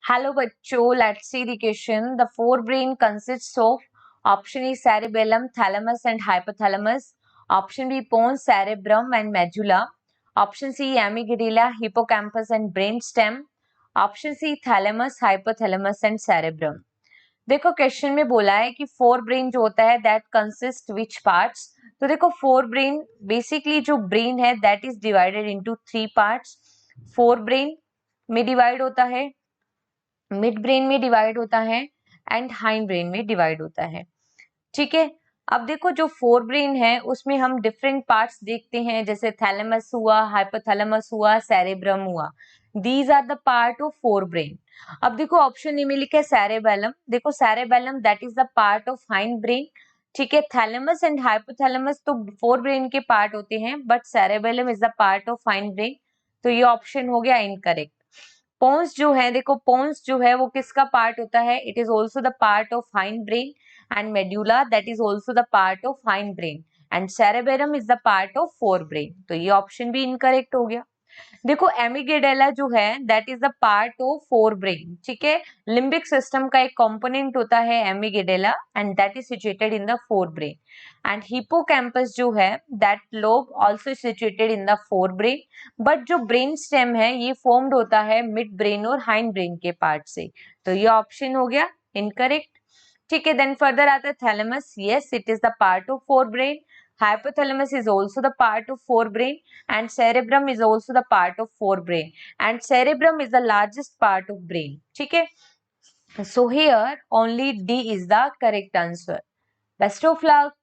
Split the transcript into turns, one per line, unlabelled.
Hello बच्चों, let's see the question. The forebrain consists of option A cerebellum, thalamus and hypothalamus. Option B pons, cerebrum and medulla. Option C amygdala, hippocampus and brainstem. Option C thalamus, hypothalamus and cerebrum. देखो question में बोला है कि fore brain जो होता है that consist which parts. तो देखो फोर ब्रेन बेसिकली जो ब्रेन है that is divided into three parts. Fore brain में डिवाइड होता है, मिड ब्रेन में डिवाइड होता है एंड हाइंड ब्रेन में डिवाइड होता है. ठीक है. अब देखो जो फोर ब्रेन है उसमें हम डिफरेंट पार्ट्स देखते हैं, जैसे थैलेमस हुआ, हाइपोथैलेमस हुआ, सेरेब्रम हुआ. These are the part of fore brain. अब देखो ऑप्शन ए में लिखा है सेरेबेलम. देखो cerebellum that is the part of hind brain. ठीक है. थैलेमस एंड हाइपोथैलेमस तो फोर ब्रेन के पार्ट होते हैं, but cerebellum is the part of hind brain. तो ये ऑप्शन हो गया इनकरेक्ट. पोन्स जो है, देखो पोन्स जो है वो किसका पार्ट होता है? It is also the part of hind brain. And medulla that is also the part of hind brain. And cerebrum is the part of fore brain. तो ये ऑप्शन भी इनकरेक्ट हो गया. देखो एमिगेडेला जो है that is the part of fore brain. ठीक है. लिम्बिक सिस्टम का एक कंपोनेंट होता है amygdala and that is situated in the fore brain. And hippocampus जो है that lobe also situated in the fore brain. But जो ब्रेन स्टेम है ये फॉर्म्ड होता है मिड ब्रेन और हाइंड ब्रेन के पार्ट से. तो ये ऑप्शन हो गया इनकरेक्ट. ठीक है. देन फर्दर आता है thalamus. Yes, it is the part of fore brain. Hypothalamus is also the part of forebrain and cerebrum is also the part of forebrain and cerebrum is the largest part of brain. ठीक है. So here only D is the correct answer. Best of luck.